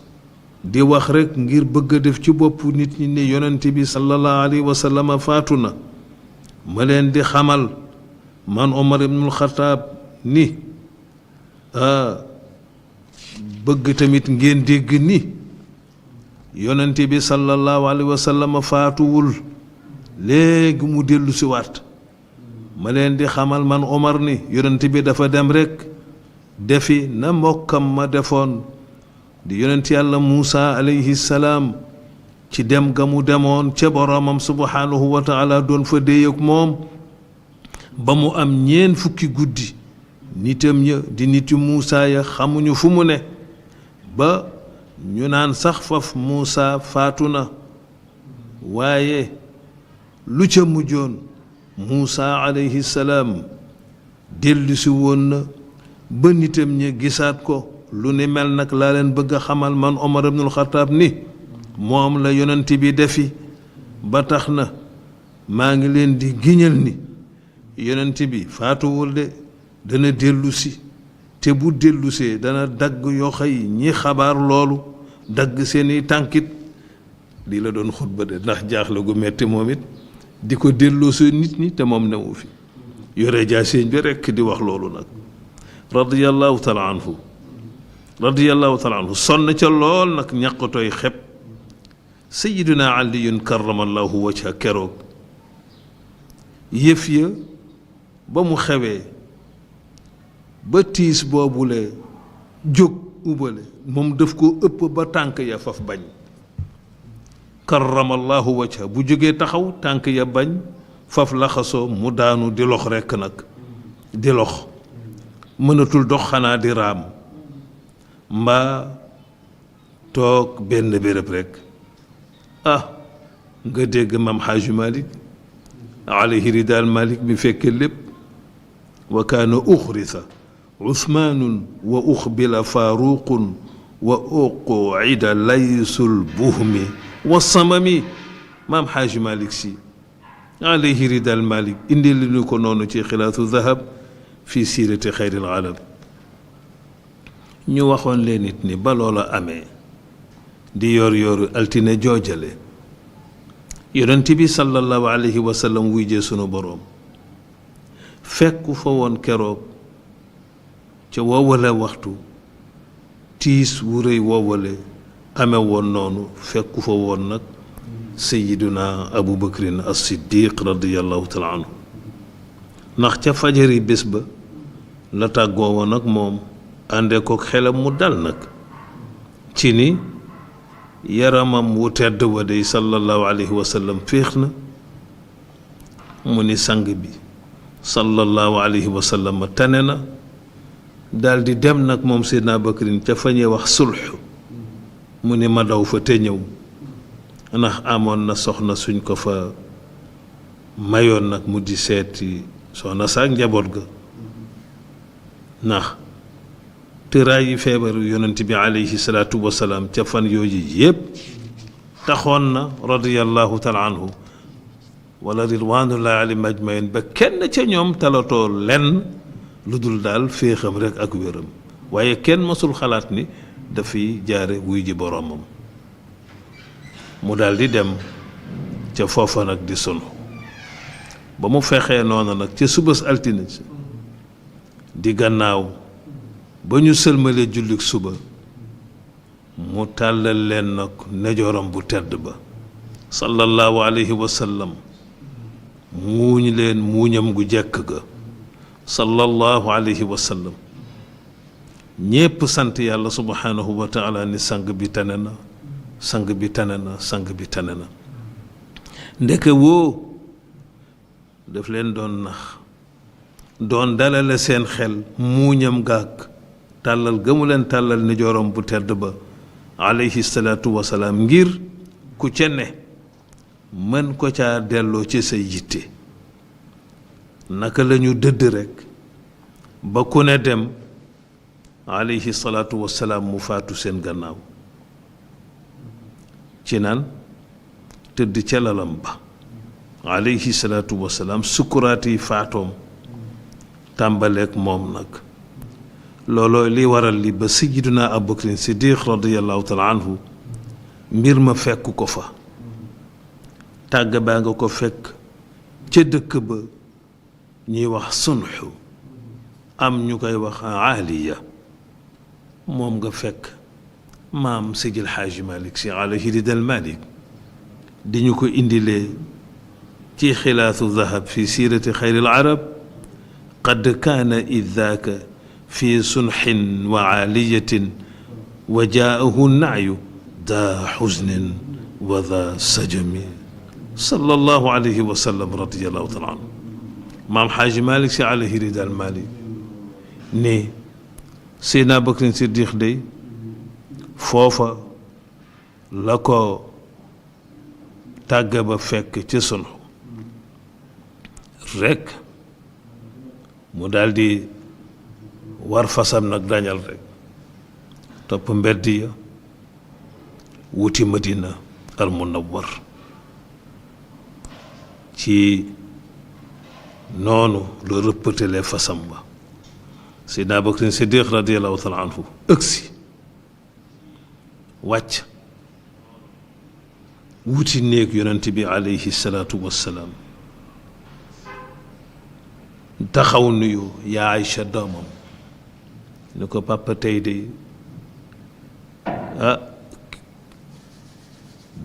S1: di wax rekk ngir bëgg a def ci bopp nit ñi ne yonent bi sallallahu alayhi wa sallama faatu na ma leen di xamal man Omar ibnul Xataab ni bëgg tamit ngeen dégg ni yonent bi sallallahu alayhi wa sallam faatuwul léegi mu dellu si waat ma leen di xamal man Omar ni yonent bi dafa dem rekk defi na mbokkam ma defoon di yonent yàlla Muusa alayhi salaam ci dem ga mu demoon ca boroomam subhanahu wa taala doon fa déey ak moom ba mu am ñeen fukki guddi nitam ña di niti Muusa ya xamuñu fu mu ne ba ñu naan sax faf Muusa faatu na waaye lu ca mujjoon Muusa alayhi salaam dellusi woon na ba nitam ña gisaat ko lu ni mel nag laa leen bëgg a xamal man Omar ibnul Xataab ni moom la yonent bi defi ba tax na maa ngi leen di giñal ni yonent bi faatuwul de dana dellusi te bu dellusee dana dagg yoxo yi ñi xabaar loolu dagg seeni tànkit lii la doon xutba de ndax jaaxle gu metti moom it di ko delloosee nit ñi te moom newu fi yore jaaseeñ bi rekk di wax loolu nag radiyallahu taala anhu sonn ca lool nag ñàqutooy xeb sayiduna aliyun karamallahu wajha keroog yëf ya ba mu xewee ba tiis boobule jóg ubale moom daf ko ëpp ba tànk ya faf bañ karamallahu wajha bu jógee taxaw tànk ya bañ faf laxasoo mu daanu di lox rekk nag di lox mënatul dox xanaa di raam mbaa toog benn béréb rekk nga dégg mam Xaaju Malik alayhi ridaal Malik bi fekke lépp wa kaana uxrisa Usmaanun wa uxbila Faaruqun wa uqida laysul buhmi wa samami mam Xaaju Malik si alayhi ridaal Malik indi li ñu ko noonu ci xilaasu zahab fi siirati xayril alam ñu waxoon leen nit ni ba loola amee di yor yoru altine joojale yonent bi sallallahu alayhi wa sallam wuy jee sunu boroom fekku fa woon keroog ca woowale waxtu tiis wu rëy woowale amee woon noonu fekku fa woon nag sayiduna abu bakrin as siddiq radiallahu taala anhu ndax ca fajari bés ba la tàggoo woon ak moom àndee ko xelam mu dal nag ci ni yaramam wu tedd wa dey sallallahu alayhi wa sallam féex na mu ni sang bi sallallahu alayhi wa sallam tane na daal di dem nag moom Seydina Bakrin ca fa ñuy wax sulx mu ni ma daw fa te ñëw ndax amoon na soxna suñ ko fa mayoon nag mu di seeti soxna saak njaboot ga ndax tëraay yi feebaru yonent bi alayhi salaatu wasalaam ca fan yooyu yépp taxoon na radiyallahu taala anhu wala ridwanullahi alayhim ajmain ba kenn ca ñoom talatoo lenn lu dul daal féexam rek ak wéram waaye kenn mësul xalaat ni dafay jaare wuy ji boroomam mu daal di dem ca foofa nag di sunu ba mu fexee noonu nag ca subas altine si di gannaaw ba ñu sëlmale jullik suba mu tàllal leen nag nejooram bu tedd ba sallallahu alayhi wa sallam muuñ leen muuñam gu jekk ga sallallahu alayhi wa sallam ñépp sant yàlla subhanahu wa taala ni sang bi tane na sang bi tane na sang bi tane na ndeke woo daf leen doon nax doon dalale seen xel muuñam gaag tàllal ga mu leen tàllal nejooram bu tedd ba alayhi salaatu wasalaam ngir ku ca ne mën ko caa delloo ci say yitte naka lañu dëdd rekk ba ku ne dem alayhi salaatu wasalaam mu faatu seen gannaaw ci naan tëdd ca lalam ba alayhi salaatu wasalaam sukkuraat yi faatoom tàmbaleek moom nag looloo li waral li ba sayyiduna abubakrin siddiq radiallahu taala anhu mbir ma fekk ko fa tàgg baa nga ko fekk ca dëkk ba ñuy wax sunxu am ñu koy wax aaliya moom nga fekk maam Seydil Xaaji Malik Si alayhi ridal Malik di ñu ko indilee ci xilaasu dahab fi siirati xayril arab qad kaana id daaka fi sunxin wa aaliyatin wa jaahu naayu daa xusnin wa daa sajami sallallahu alayhi wa sallam radiyallahu taala anhu maam Xaaji Malik Si alayhi ridal Malik ni Seydina Bakrin Siddiq day foofa la ko tàgg ba fekk ci sunu rekk mu daldi war fasam nag dañal rekk topp mbedd ya wuti Madina al Munawwar ci noonu la rëppatalee fasam ba Seydina Bakrin Siddiq radiyallahu taala anhu ëgsi wàcc wuti néeg yonent bi alayhi salaatu wassalaam taxaw nuyu yaa Aïcha doomam ni ko papa tey de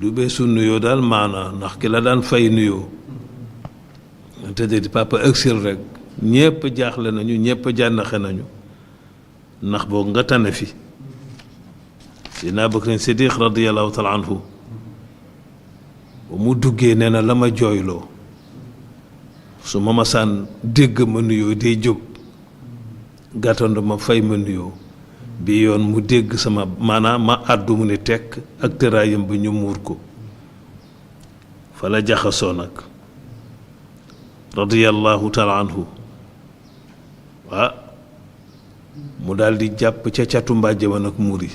S1: du beesu nuyoo daal maana ndax ki la daan fay nuyoo te de papa ëgsil rek ñépp jaaxle nañu ñépp jànnaxe nañu ndax boog nga tane fi Seydina Bakrin Siddiq radiyallahu taala anhu ba mu duggee nee na la ma jooyloo su ma masaan dégg ma nuyoo day jóg gàttandu ma fay ma nuyoo bi yoon mu dégg sama maanaam ma àddu mu ni tekk ak tëraayam ba ñu muur ko fa la jaxasoo nag radiyallahu taala anhu mu daldi jàpp ca catu mbàjj ma nag muri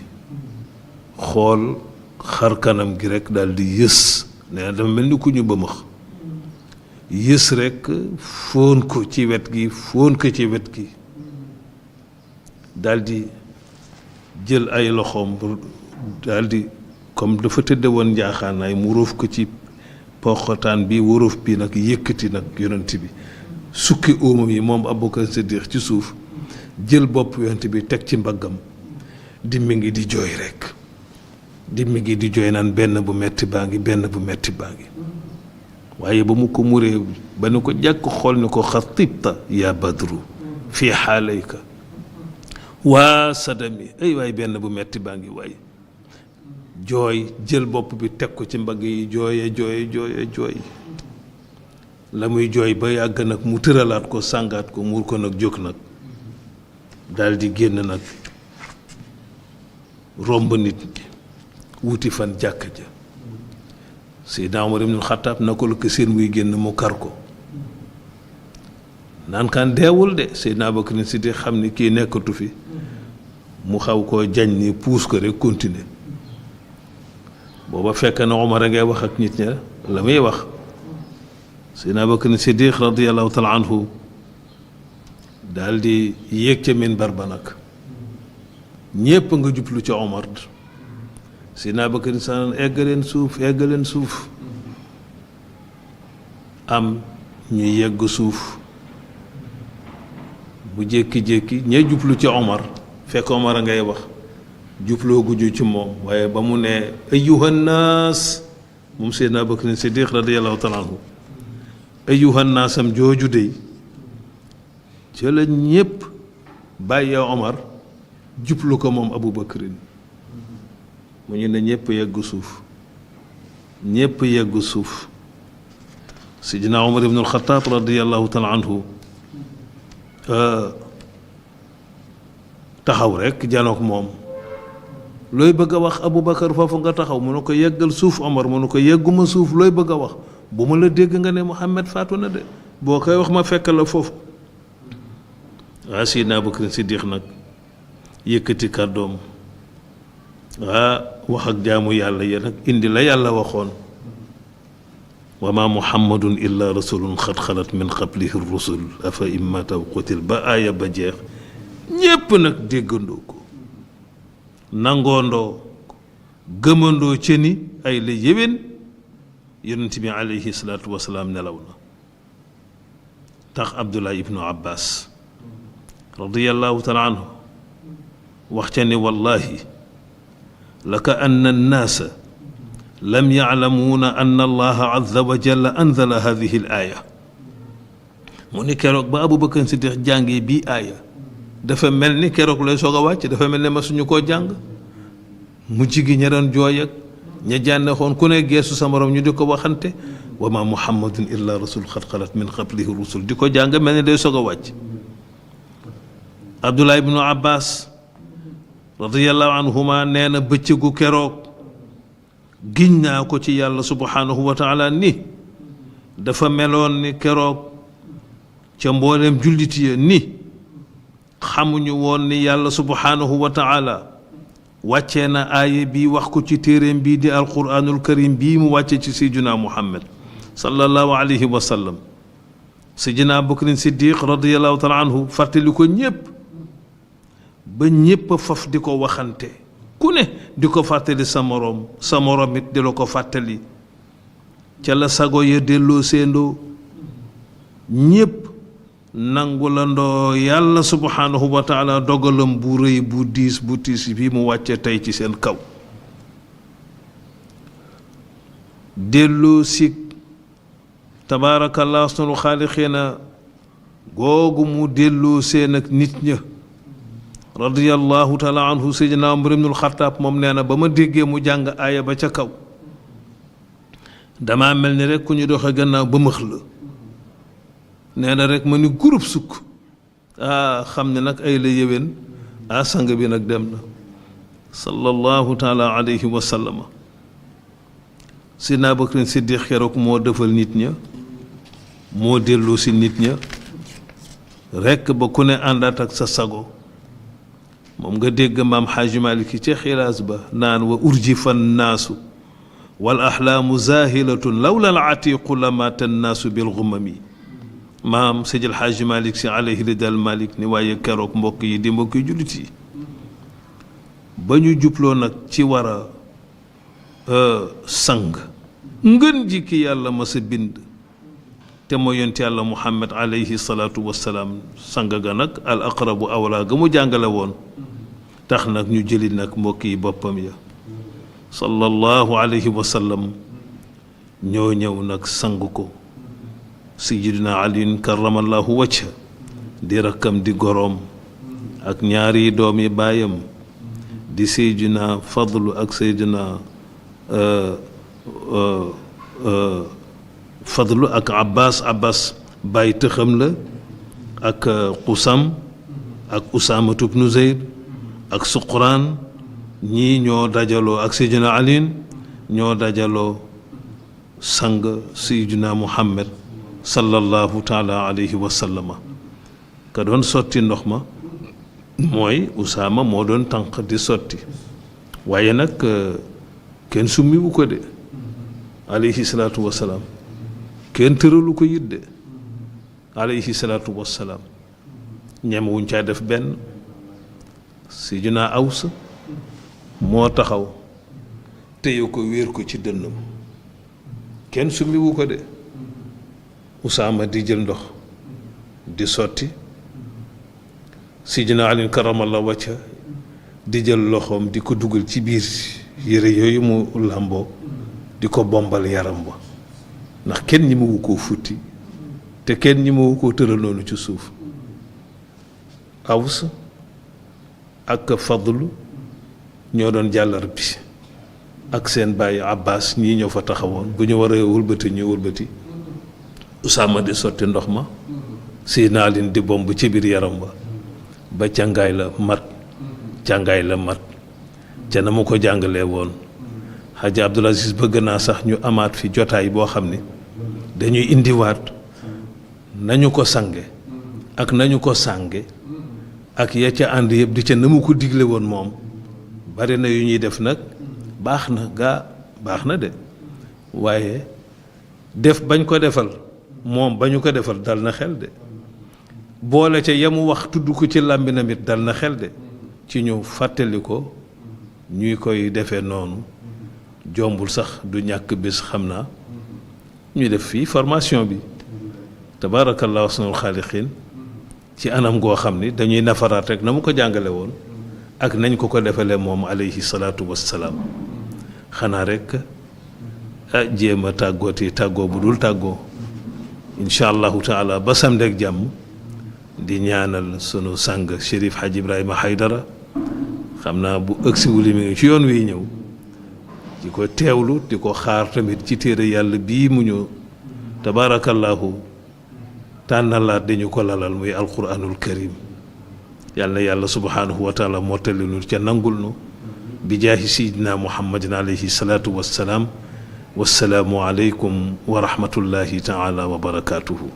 S1: xool xar kanam gi rekk daldi yës nee na dafa mel ni ku ñu bëmax yës rekk fóon ko ci wet gi fóon ko ci wet gi daldi jël ay loxoom daldi comme dafa tëdde woon njaaxaanaay mu róof ko ci poxotaan bi wóróof bi nag yëkkati nag yonent bi sukki óomam yi moom Abubakar Siddiq ci suuf jël bopp yonent bi teg ci mbaggam di mi ngi di jooy rekk di mi ngi di jooy naan benn bu metti baa ngi benn bu metti baa ngi waaye ba mu ko muree ba ni ko jàkk xool ni ko xatibta yaa badru fii xaalayka waa sadami ay waay benn bu metti baa ngi waay jooy jël bopp bi teg ko ci mbagg yi jooye jooy la muy jooy ba yàgg nag mu tëralaat ko sàngaat ko muur ko nag jóg nag daldi génn nag romb nit ñi wuti fan jàkk ja Seydina Umar ibnul Xattaab na ko la ko seen muy génn mu kar ko naan kaan deewul de Seydina Bakrin Siddiq xam ni kii nekkatu fi mu xaw koo jañ ni puus ko rek continuer booba fekk na Umar a ngay wax ak nit ña la muy wax Seydina Abubakar Siddiq radiyallahu taala anhu daal di yéeg ca minbar ba nag ñépp nga jublu ca Omar. Seydina Abubakar saan eggaleen suuf am ñu yegg suuf bu jékki-jékki ñee jublu ci Omar fekk Omar a ngay wax jubloo guju ci moom waaye ba mu ne ayyuhan naas moom Seydina Abubakar Siddiq radiyallahu taala anhu ayyuhan naasam jooju dey ci la ñépp bàyyee Omar jublu ko moom Abubakrin mu ñu ne ñépp yegg suuf Sidina Omar ibn al-Khattab radiyallahu taala anhu taxaw rekk janook moom looy bëgg a wax Aboubacar foofu nga taxaw mu ne ko yeggal suuf Omar mu ne ko yegguma suuf looy bëgg a wax bu ma la dégg nga ne Muhammad faatu na de boo koy wax ma fekk la foofu. waa Sidina Abubakar Siddiq nag yëkkati kàddoom wax ak jaamu yàlla ya nag indi la yàlla waxoon wa ma muhammadun illa rasulun xad xalat min qablihi rusul afa in mata aw qutil ba aaya ba jeex ñépp nag déggandoo ko nangoondoo gëmandoo ci ni ay la yéwén yonent bi alayhi salaatu wasalaam nelaw na tax Abdullah ibnu Abbas radiyallahu taala anhu wax ca ni wallahi laka anna annaasa lam yaclamuuna anna allaha azza wa jalla anzala hadihi l aaya mu ni keroog ba Abubakar Siddiq jàngee bii aaya dafa mel ni keroog lay soog a wàcc dafa mel ne ma suñu koo jàng mu jigi ña doon jooy ak ña jànne xoon ku ne geesu sa morom ñu di ko waxante wa ma muhammadun illa rasul xad xalat min qablihi rusul di ko jàng mel ni day soog a wàcc. Abdullah ibnu Abbas radiyallahu anhuma nee na bëccëgu keroog giñ naa ko ci yàlla subhanahu wa taala ni dafa meloon ni keroog ca mbooleem jullit ya ni xamuñu woon ni yàlla subhanahu wa taala wàccee na aaya bii wax ko ci téeréem bii di alquranul karim bii mu wàcce ci sayyidina Muhammad sallallahu alayhi wa sallam. sayyidina Abubakar Siddiq radiyallahu taala anhu fàttali ko ñépp ba ñépp faf di ko waxante ku ne di ko fàttali sa moroom it di la ko fàttali ca la sago ya delloo seendoo ñépp nangulandoo yàlla subhanahu wa taala dogalam bu rëy bu diis bu tiis bi mu wàcce tey ci seen kaw delloo si tabaarakallah sunu xaalixiina googu mu delloo seen ak nit ña radiyallahu taala anhu sayyidina Umar ibnul Xattaab moom nee na ba ma déggee mu jàng aaya ba ca kaw dama mel ni rek ku ñu doxe gannaaw ba mëx la nee na rek ma ni groupe sukk xam ne nag ay la yéwén sang bi nag dem na sallallahu taala alayhi wa sallama. Sidina Abubakar Siddiq keroog moo defal nit ña moo dellu si nit ña rekk ba ku ne àndaat ak sa sago moom nga dégg maam Xaaji Maalik ci xilaas ba naan wa urjifa nnaasu wal axlaamu zaahilatun lawla al atiqu la maata nnaasu bil gumami maam Seydil Xaaji Maalik si alayhi ridal Maalik ni waaye keroog mbokk yi di mbokk yi jullit yi ba ñu jubloo nag ci war a sang ngën ji ki yàlla ma sa bind te mooy yonent yàlla Muhammad alayhi salaatu wassalaam sang ga nag al aqrabu awla ga mu jàngale woon tax nag ñu jëli nag mbokk yi boppam ya sallallahu alayhi wa sallam ñoo ñëw nag sang ko sayyidina Ali karamallahu wajha di rakkam di goroom ak ñaari doomi baayam di sayyidina Fadlu ak sayyidina Fadlu ak Abbas bàyyi tëxam la ak Qusam ak Usaamatu bnu Zeyd ak Suqraan ñii ñoo dajaloo ak Seydina Ali ñoo dajaloo sang Seydina Muhammad sallallahu taala alayhi wa sallama ka doon sotti ndox ma mooy Usaama moo doon tànq di sotti waaye nag kenn summiwu ko de alayhi salaatu wasalaam kenn tëralu ko yidde alayhi salaatu wassalaam ñemewuñ caa def benn Sidina Aws moo taxaw téye ko wéer ko ci dënnam kenn summiwu ko de Usaama di jël ndox di sotti Sidina Ali karamallahu wajha di jël loxoom di ko dugal ci biir yére yooyu mu làmboo di ko bombal yaram ba ndax kenn ñi mu koo futti te kenn ñi mu koo tëral noonu ci suuf Aws ak Fadlu ñoo doon jàllar bi ak seen bàyyi Abbas ñii ñoo fa taxawoon bu ñu waree wëlbati ñu wëlbati Usaama di sotti ndox ma Sidina Ali di bomb ci biir yaram ba càngaay la mat ca na mu ko jàngalee woon Hadji Abdoul Aziz bëgg naa sax ñu amaat fi jotaay boo xam ni dañuy indiwaat nañu ko sange ak nañu ko sànge ak ya ca ànd yëpp di ca na mu ko digle woon moom bari na yu ñuy def nag baax na de waaye def bañ ko defal moom bañu ko defal dal na xel de boole ca yamu wax tudd ko ci làmbinam it dal na xel de ci ñu fàttali ko ñuy koy defee noonu jombul sax du ñàkk bés xam naa ñu def fii formation bi tabaarakallahu ahsanul xaaliqiin ci anam goo xam ni dañuy nafaraat rek na mu ko jàngale woon ak nañ ko ko defalee moom alayhi salaatu wassalaam xanaa rek jéem a tàggooti tàggoo bu dul tàggoo incha allahu taala ba samedi ak jàmm di ñaanal sunu sang Chérif Hadji Ibrahima Haydara xam naa bu ëgsiwuli mi ngi ci yoon wi ñëw di ko teewlu di ko xaar tamit ci téere yàlla bii mu ñu tabaarakallahu tànnalaat dañu ko lalal muy alquranul karim yàlla yàlla subhanahu wa taala mottali nu ca nangul nu bi jaahi sayidina muhammadin alayhi salaatu wassalaam wassalaamu aleykum wa rahmatullahi taala wa barakatuhu